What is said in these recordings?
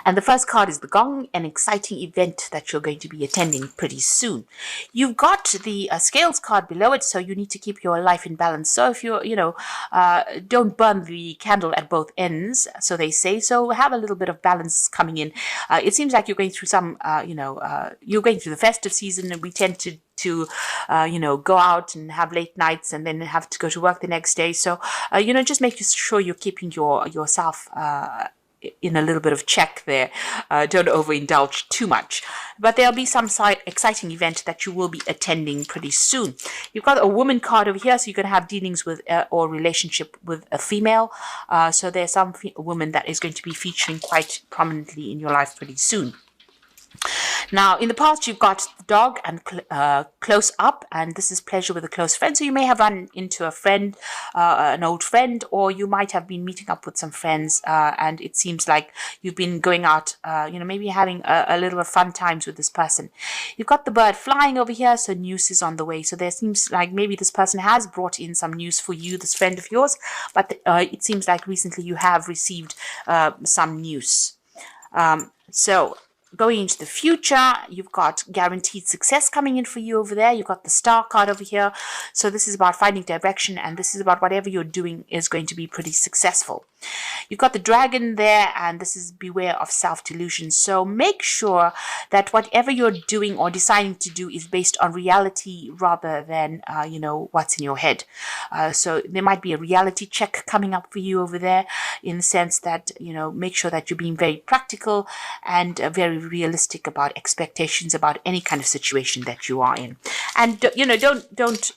And the first card is the Gong, an exciting event that you're going to be attending pretty soon. You've got the Scales card below it, so you need to keep your life in balance. So if you're, don't burn the candle at both ends, so they say. So have a little bit of balance coming in. It seems like you're going through some, you're going through the festive season, and we tend to go out and have late nights and then have to go to work the next day. So, just make sure you're keeping yourself in a little bit of check there. Don't overindulge too much. But there'll be some exciting event that you will be attending pretty soon. You've got a woman card over here, so you're going to have dealings with or relationship with a female. So there's some woman that is going to be featuring quite prominently in your life pretty soon. Now, in the past, you've got the dog and close up, and this is pleasure with a close friend. So you may have run into a friend, an old friend, or you might have been meeting up with some friends, and it seems like you've been going out, maybe having a little fun times with this person. You've got the bird flying over here, so news is on the way. So there seems like maybe this person has brought in some news for you, this friend of yours, but it seems like recently you have received some news. Going into the future, you've got guaranteed success coming in for you over there. You've got the star card over here. So this is about finding direction, and this is about whatever you're doing is going to be pretty successful. You've got the dragon there, and this is beware of self-delusion. So make sure that whatever you're doing or deciding to do is based on reality rather than, what's in your head. So there might be a reality check coming up for you over there, in the sense that, make sure that you're being very practical and very realistic about expectations about any kind of situation that you are in. And, don't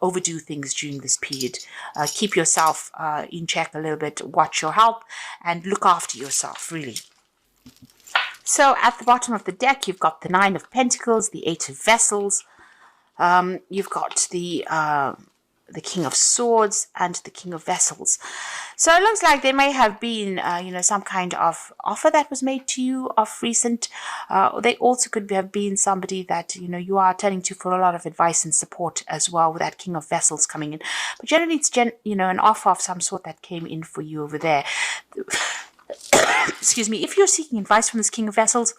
overdo things during this period. Keep yourself in check a little bit, watch your health, and look after yourself, really. So at the bottom of the deck, you've got the Nine of Pentacles, the Eight of Vessels, you've got the King of Swords, and the King of Vessels. So it looks like there may have been, some kind of offer that was made to you of recent. They also could have been somebody that, you are turning to for a lot of advice and support as well, with that King of Vessels coming in. But generally it's, an offer of some sort that came in for you over there. Excuse me. If you're seeking advice from this King of Vessels,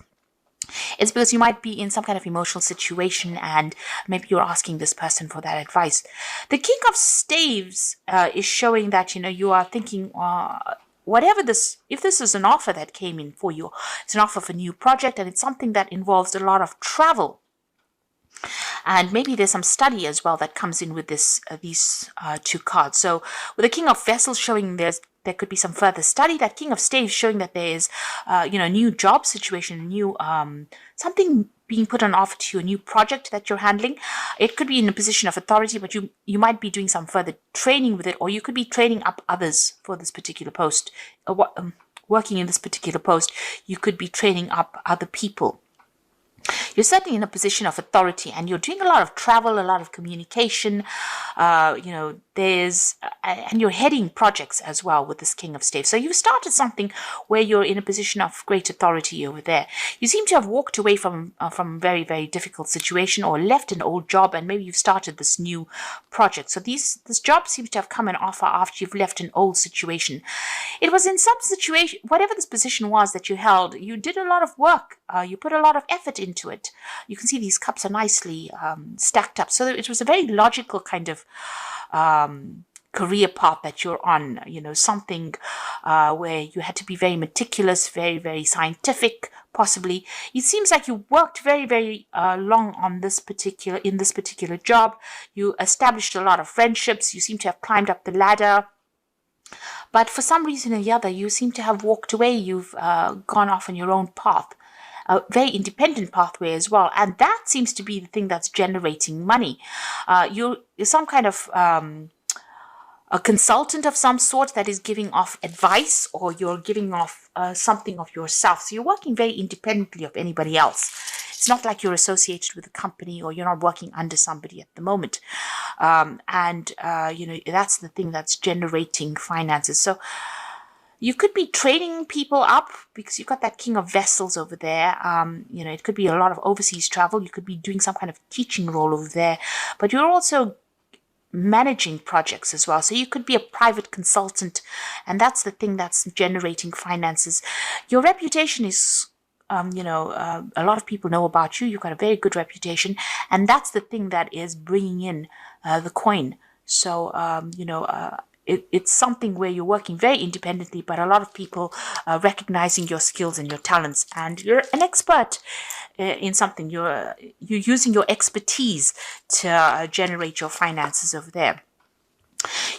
it's because you might be in some kind of emotional situation, and maybe you're asking this person for that advice. The King of Staves is showing that, you are thinking, if this is an offer that came in for you, it's an offer for a new project, and it's something that involves a lot of travel. And maybe there's some study as well that comes in with these two cards. So with the King of Vessels showing there could be some further study, that King of Staves showing that there is, a new job situation, a new something being put on offer to you, a new project that you're handling. It could be in a position of authority, but you might be doing some further training with it, or you could be training up others for this particular post. Working in this particular post, you could be training up other people. You're certainly in a position of authority, and you're doing a lot of travel, a lot of communication, and you're heading projects as well with this King of Staves. So you've started something where you're in a position of great authority over there. You seem to have walked away from a very, very difficult situation, or left an old job, and maybe you've started this new project. So this job seems to have come an offer after you've left an old situation. It was in some situation, whatever this position was that you held, you did a lot of work. You put a lot of effort into it. You can see these cups are nicely stacked up. So it was a very logical kind of career path that you're on, something where you had to be very meticulous, very, very scientific, possibly. It seems like you worked very, very long in this particular job. You established a lot of friendships. You seem to have climbed up the ladder. But for some reason or the other, you seem to have walked away. You've gone off on your own path. A very independent pathway as well. And that seems to be the thing that's generating money. You're some kind of a consultant of some sort that is giving off advice, or you're giving off something of yourself. So you're working very independently of anybody else. It's not like you're associated with a company, or you're not working under somebody at the moment. That's the thing that's generating finances. So you could be training people up, because you've got that King of Vessels over there. It could be a lot of overseas travel. You could be doing some kind of teaching role over there. But you're also managing projects as well. So you could be a private consultant, and that's the thing that's generating finances. Your reputation is a lot of people know about you. You've got a very good reputation, and that's the thing that is bringing in the coin. So, it's something where you're working very independently, but a lot of people are recognizing your skills and your talents, and you're an expert in something. You're using your expertise to generate your finances over there.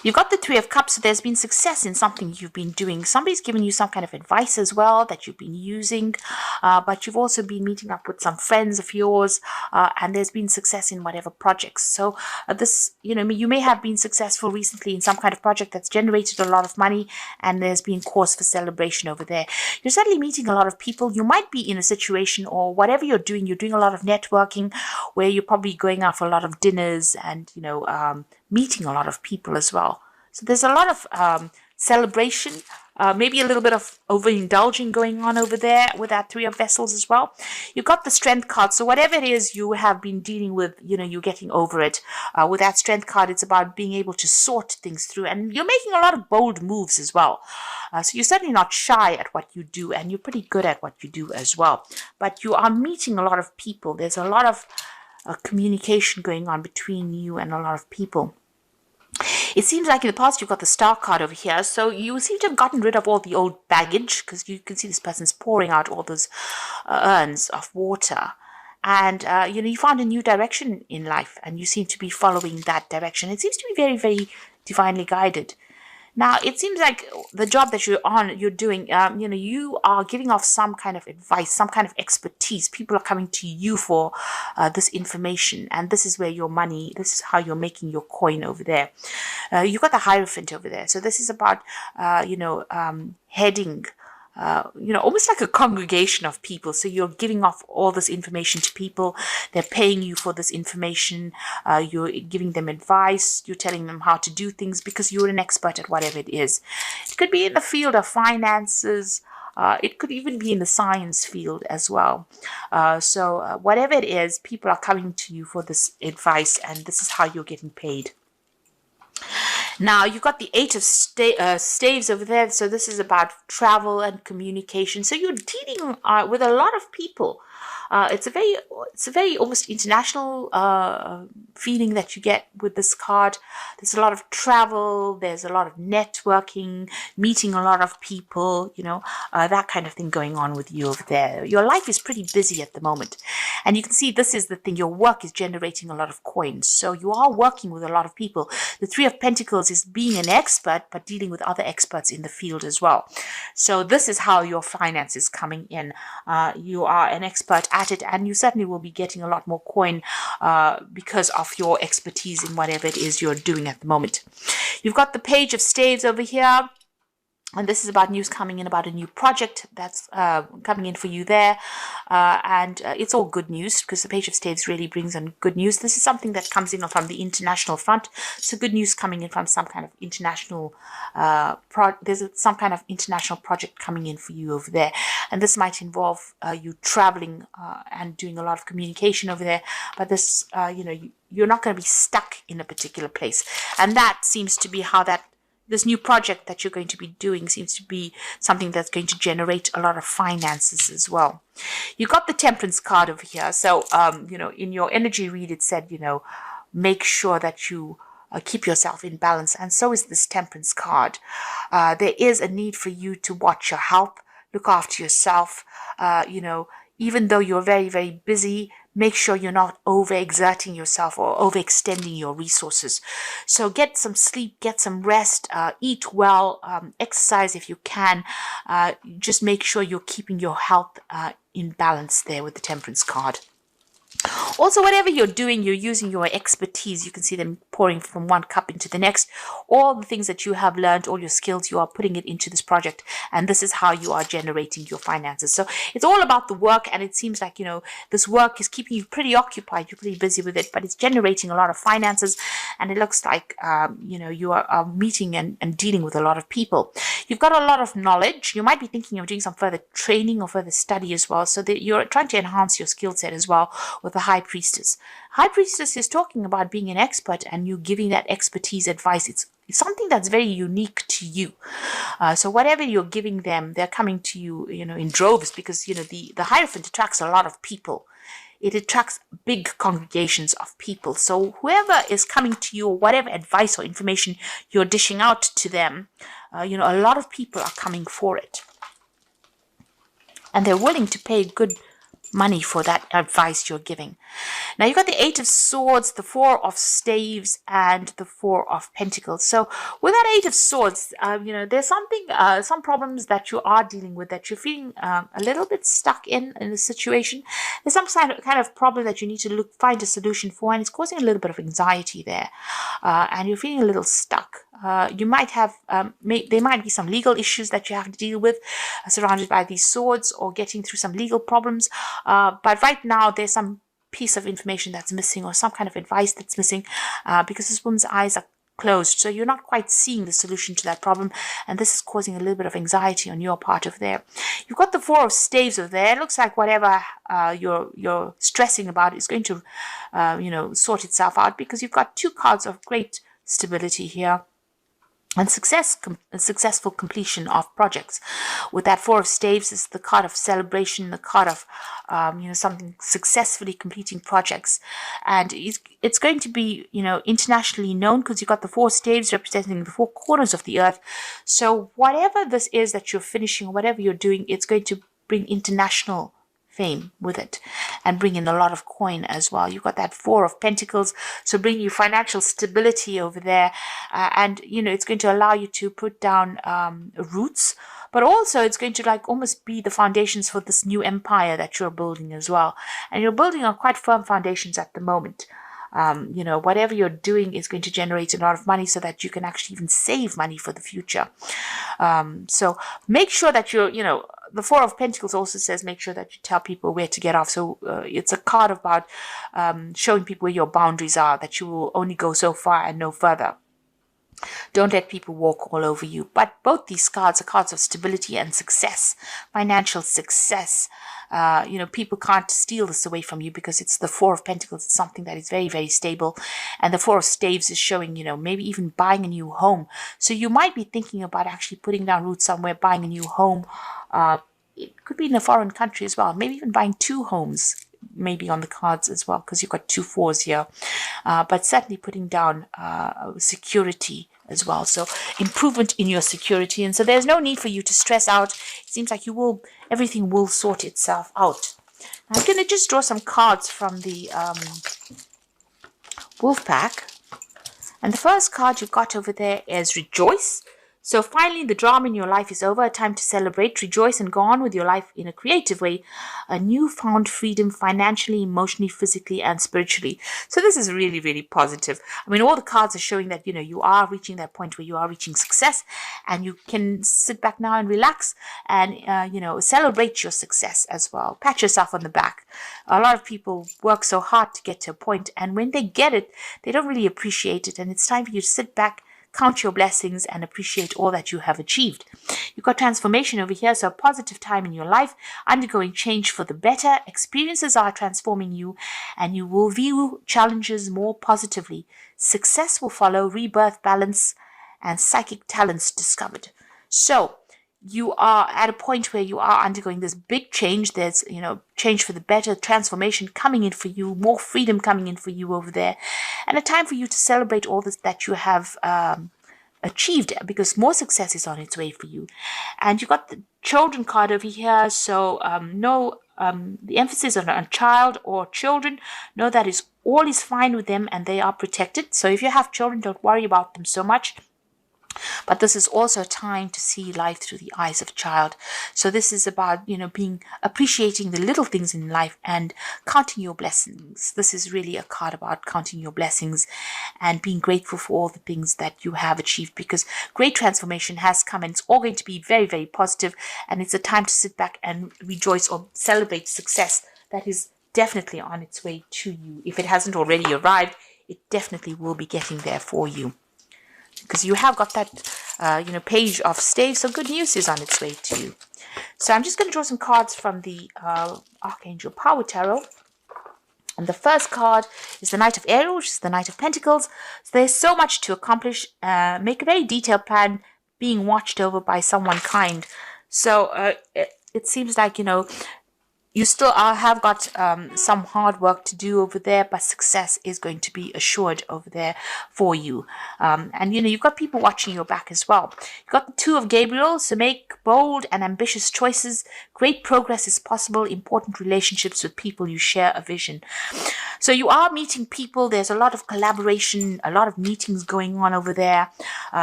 You've got the Three of Cups, so there's been success in something you've been doing. Somebody's given you some kind of advice as well that you've been using, but you've also been meeting up with some friends of yours, and there's been success in whatever projects. So you may have been successful recently in some kind of project that's generated a lot of money, and there's been cause for celebration over there. You're certainly meeting a lot of people. You might be in a situation, or whatever you're doing a lot of networking, where you're probably going out for a lot of dinners and, meeting a lot of people as well. So there's a lot of celebration, maybe a little bit of overindulging going on over there with that Three of Vessels as well. You've got the Strength card. So whatever it is you have been dealing with, you're getting over it. With that Strength card, it's about being able to sort things through. And you're making a lot of bold moves as well. So you're certainly not shy at what you do, and you're pretty good at what you do as well. But you are meeting a lot of people. There's a lot of communication going on between you and a lot of people. It seems like in the past you've got the Star card over here, so you seem to have gotten rid of all the old baggage, because you can see this person's pouring out all those urns of water. And, you found a new direction in life, and you seem to be following that direction. It seems to be very, very divinely guided. Now, it seems like the job that you're doing, you are giving off some kind of advice, some kind of expertise. People are coming to you for this information, and this is where this is how you're making your coin over there. You've got the Hierophant over there. So this is about, heading, almost like a congregation of people. So you're giving off all this information to people. They're paying you for this information. You're giving them advice. You're telling them how to do things because you're an expert at whatever it is. It could be in the field of finances. It could even be in the science field as well. So whatever it is, people are coming to you for this advice, and this is how you're getting paid. Now, you've got the Eight of Staves over there. So this is about travel and communication. So you're dealing with a lot of people. It's a very almost international feeling that you get with this card. There's a lot of travel. There's a lot of networking, meeting a lot of people, that kind of thing going on with you over there. Your life is pretty busy at the moment. And you can see this is the thing. Your work is generating a lot of coins. So you are working with a lot of people. The Three of Pentacles is being an expert, but dealing with other experts in the field as well. So this is how your finance is coming in. You are an expert at it, and you certainly will be getting a lot more coin because of your expertise in whatever it is you're doing at the moment. You've got the Page of Staves over here. And this is about news coming in about a new project that's coming in for you there. And it's all good news, because the Page of Staves really brings in good news. This is something that comes in from the international front. So good news coming in from some kind of international, there's some kind of international project coming in for you over there. And this might involve you traveling and doing a lot of communication over there. But this, you're not going to be stuck in a particular place. And that seems to be how this new project that you're going to be doing seems to be something that's going to generate a lot of finances as well. You got the Temperance card over here. So, in your energy read, it said, make sure that you keep yourself in balance. And so is this Temperance card. There is a need for you to watch your health, look after yourself. Even though you're very, very busy, make sure you're not overexerting yourself or overextending your resources. So get some sleep, get some rest, eat well, exercise if you can. Just make sure you're keeping your health in balance there with the Temperance card. Also, whatever you're doing, you're using your expertise. You can see them pouring from one cup into the next. All the things that you have learned, all your skills, you are putting it into this project. And this is how you are generating your finances. So it's all about the work. And it seems like, this work is keeping you pretty occupied. You're pretty busy with it, but it's generating a lot of finances. And it looks like, you are meeting and dealing with a lot of people. You've got a lot of knowledge. You might be thinking of doing some further training or further study as well. So that you're trying to enhance your skill set as well with the High Priestess. High Priestess is talking about being an expert and you giving that expertise advice. It's something that's very unique to you. So whatever you're giving them, they're coming to you, in droves, because, the Hierophant attracts a lot of people. It attracts big congregations of people. So whoever is coming to you, or whatever advice or information you're dishing out to them, a lot of people are coming for it. And they're willing to pay good money for that advice you're giving. Now you've got the 8 of Swords, the 4 of Staves, and the 4 of Pentacles. So with that 8 of Swords, there's some problems that you are dealing with, that you're feeling a little bit stuck in a situation. There's some kind of problem that you need to find a solution for, and it's causing a little bit of anxiety there, and you're feeling a little stuck. You might have, there might be some legal issues that you have to deal with, surrounded by these swords, or getting through some legal problems. But right now, there's some piece of information that's missing, or some kind of advice that's missing, because this woman's eyes are closed. So you're not quite seeing the solution to that problem, and this is causing a little bit of anxiety on your part over there. You've got the 4 of Staves over there. It looks like whatever you're stressing about is going to, sort itself out, because you've got 2 cards of great stability here. And successful completion of projects. With that 4 of Staves is the card of celebration, the card of something successfully completing projects, and it's going to be internationally known, because you've got the 4 staves representing the 4 corners of the earth. So whatever this is that you're finishing, or whatever you're doing, it's going to bring international fame with it, and bring in a lot of coin as well. You've got that 4 of Pentacles, so bring you financial stability over there, and it's going to allow you to put down roots, but also it's going to almost be the foundations for this new empire that you're building as well. And you're building on quite firm foundations at the moment. Whatever you're doing is going to generate a lot of money, so that you can actually even save money for the future. So make sure that the 4 of Pentacles also says make sure that you tell people where to get off. So it's a card about showing people where your boundaries are, that you will only go so far and no further. Don't let people walk all over you. But both these cards are cards of stability and success, financial success. People can't steal this away from you, because it's the 4 of Pentacles. It's something that is very, very stable. And the 4 of Staves is showing, maybe even buying a new home. So you might be thinking about actually putting down roots somewhere, buying a new home. It could be in a foreign country as well. Maybe even buying 2 homes, maybe on the cards as well, because you've got 2 4s here. But certainly putting down security as well. So improvement in your security. And so there's no need for you to stress out. It seems like everything will sort itself out. I'm going to just draw some cards from the Wolf Pack. And the first card you've got over there is Rejoice. So finally, the drama in your life is over. Time to celebrate, rejoice, and go on with your life in a creative way. A newfound freedom financially, emotionally, physically, and spiritually. So this is really, really positive. I mean, all the cards are showing that, you are reaching that point where you are reaching success, and you can sit back now and relax and, celebrate your success as well. Pat yourself on the back. A lot of people work so hard to get to a point, and when they get it, they don't really appreciate it. And it's time for you to sit back, count your blessings, and appreciate all that you have achieved. You've got transformation over here, so a positive time in your life, undergoing change for the better. Experiences are transforming you, and you will view challenges more positively. Success will follow, rebirth, balance, and psychic talents discovered. So you are at a point where you are undergoing this big change. There's, change for the better, transformation coming in for you, more freedom coming in for you over there, and a time for you to celebrate all this that you have achieved, because more success is on its way for you. And you got the children card over here, so the emphasis on child or children. Know that all is fine with them, and they are protected. So if you have children, don't worry about them so much. But this is also a time to see life through the eyes of a child. So this is about, appreciating the little things in life and counting your blessings. This is really a card about counting your blessings and being grateful for all the things that you have achieved, because great transformation has come, and it's all going to be very, very positive. And it's a time to sit back and rejoice or celebrate success that is definitely on its way to you. If it hasn't already arrived, it definitely will be getting there for you, because you have got that, page of staves. So good news is on its way to you. So I'm just going to draw some cards from the Archangel Power Tarot. And the first card is the Knight of Air, which is the Knight of Pentacles. So there's so much to accomplish. Make a very detailed plan, being watched over by someone kind. So it seems like, you still have got some hard work to do over there, but success is going to be assured over there for you. And you've got people watching your back as well. You've got the Two of Gabriel, so make bold and ambitious choices. Great progress is possible. Important relationships with people you share a vision. So you are meeting people. There's a lot of collaboration, a lot of meetings going on over there.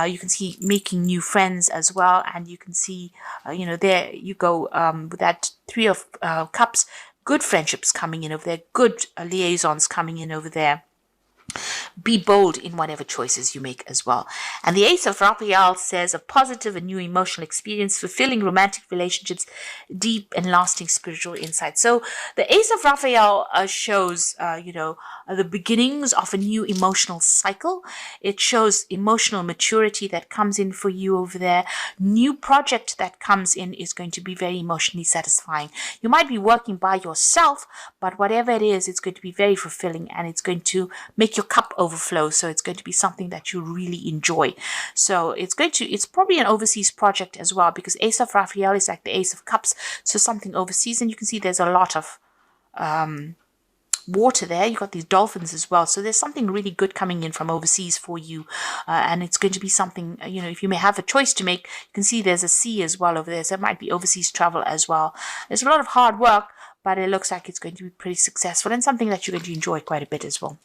You can see making new friends as well. And you can see, there you go with that Three of Cups, good friendships coming in over there, good liaisons coming in over there. Be bold in whatever choices you make as well. And the Ace of Raphael says a positive and new emotional experience, fulfilling romantic relationships, deep and lasting spiritual insight. So the Ace of Raphael shows, the beginnings of a new emotional cycle. It shows emotional maturity that comes in for you over there. New project that comes in is going to be very emotionally satisfying. You might be working by yourself, but whatever it is, it's going to be very fulfilling, and it's going to make your cup overflow. So it's going to be something that you really enjoy. So it's probably an overseas project as well, because Ace of Raphael is like the Ace of Cups, so something overseas. And you can see there's a lot of water there. You've got these dolphins as well, so there's something really good coming in from overseas for you, and it's going to be something, if you may have a choice to make. You can see there's a sea as well over there, so it might be overseas travel as well. There's a lot of hard work, but it looks like it's going to be pretty successful and something that you're going to enjoy quite a bit as well.